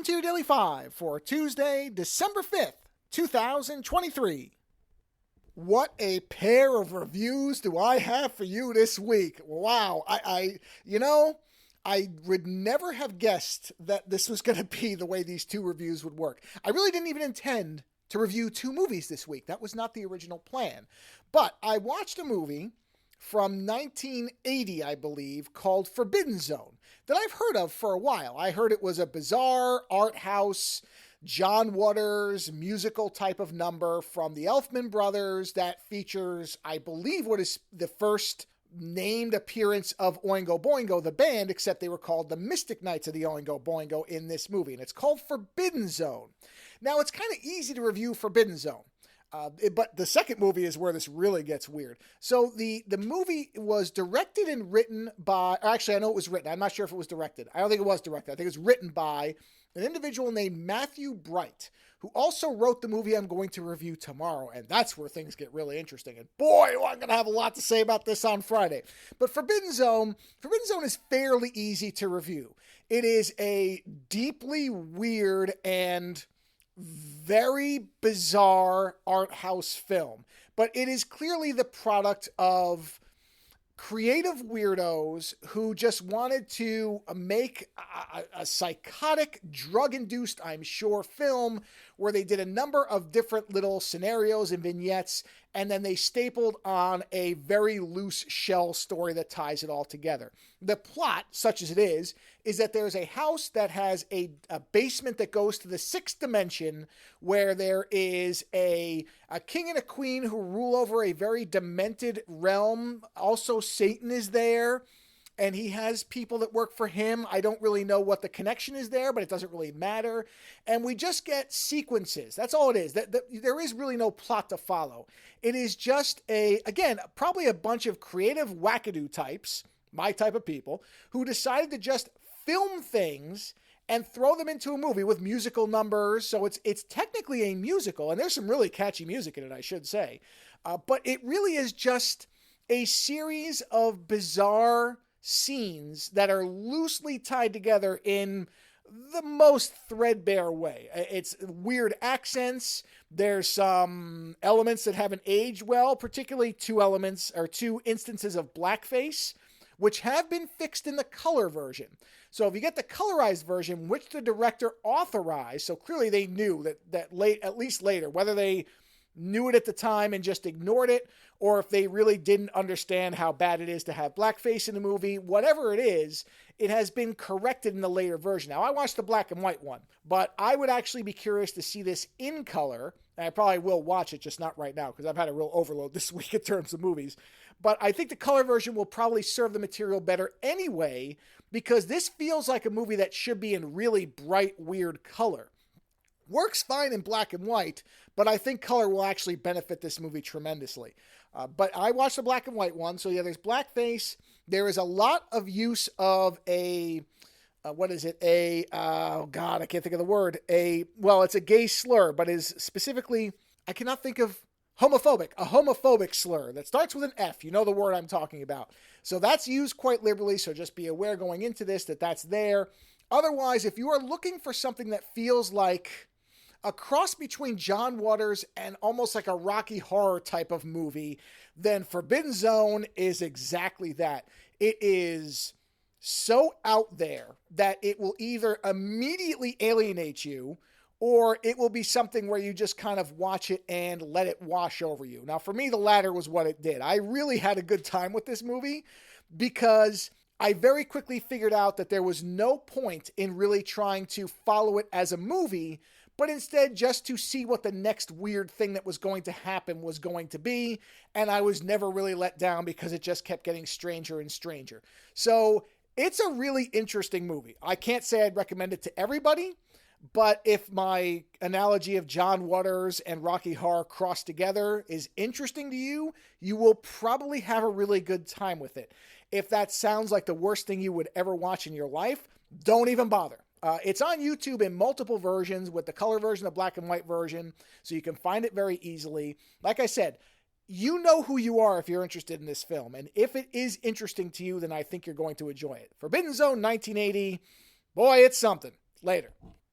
to your Daily 5 for Tuesday, December 5th, 2023. What a pair of reviews do I have for you this week? Wow, I would never have guessed that this was going to be the way these two reviews would work. I really didn't even intend to review two movies this week. That was not the original plan. But I watched a movie from 1980, I believe, called Forbidden Zone, that I've heard of for a while. I heard it was a bizarre art house, John Waters musical type of number from the Elfman Brothers that features, I believe, what is the first named appearance of Oingo Boingo, the band, except they were called the Mystic Knights of the Oingo Boingo in this movie, and it's called Forbidden Zone. Now, it's kind of easy to review Forbidden Zone. But the second movie is where this really gets weird. So the movie was directed and written by, actually I know it was written. I'm not sure if it was directed. I don't think it was directed. I think it was written by an individual named Matthew Bright, who also wrote the movie I'm going to review tomorrow. And that's where things get really interesting. And boy, I'm going to have a lot to say about this on Friday. But Forbidden Zone is fairly easy to review. It is a deeply weird and very bizarre art house film, but it is clearly the product of creative weirdos who just wanted to make a psychotic, drug-induced, I'm sure, film where they did a number of different little scenarios and vignettes, and then they stapled on a very loose shell story that ties it all together. The plot, such as it is that there's a house that has a basement that goes to the sixth dimension where there is a king and a queen who rule over a very demented realm. Also, Satan is there, and he has people that work for him. I don't really know what the connection is there, but it doesn't really matter. And we just get sequences. That's all it is. There is really no plot to follow. It is just probably a bunch of creative wackadoo types, my type of people, who decided to just film things and throw them into a movie with musical numbers. So it's technically a musical, and there's some really catchy music in it, I should say. But it really is just a series of bizarre scenes that are loosely tied together in the most threadbare way. It's weird accents. There's some elements that haven't aged well, particularly two instances of blackface, which have been fixed in the color version. So if you get the colorized version, which the director authorized, so clearly they knew at least later, whether they knew it at the time and just ignored it, or if they really didn't understand how bad it is to have blackface in the movie, whatever it is, it has been corrected in the later version. Now, I watched the black and white one, but I would actually be curious to see this in color, and I probably will watch it, just not right now, because I've had a real overload this week in terms of movies. But I think the color version will probably serve the material better anyway, because this feels like a movie that should be in really bright, weird color. Works fine in black and white, but I think color will actually benefit this movie tremendously. But I watched the black and white one, so yeah, there's blackface. There is a lot of use of I can't think of the word. It's a gay slur, but is specifically, I cannot think of, a homophobic slur that starts with an F. You know the word I'm talking about. So that's used quite liberally, so just be aware going into this that that's there. Otherwise, if you are looking for something that feels like a cross between John Waters and almost like a Rocky Horror type of movie, then Forbidden Zone is exactly that. It is so out there that it will either immediately alienate you, or it will be something where you just kind of watch it and let it wash over you. Now, for me, the latter was what it did. I really had a good time with this movie because I very quickly figured out that there was no point in really trying to follow it as a movie, but instead just to see what the next weird thing that was going to happen was going to be. And I was never really let down because it just kept getting stranger and stranger. So it's a really interesting movie. I can't say I'd recommend it to everybody, but if my analogy of John Waters and Rocky Horror crossed together is interesting to you, you will probably have a really good time with it. If that sounds like the worst thing you would ever watch in your life, don't even bother. It's on YouTube in multiple versions with the color version, the black and white version, so you can find it very easily. Like I said, you know who you are if you're interested in this film, and if it is interesting to you, then I think you're going to enjoy it. Forbidden Zone 1980, boy, it's something. Later.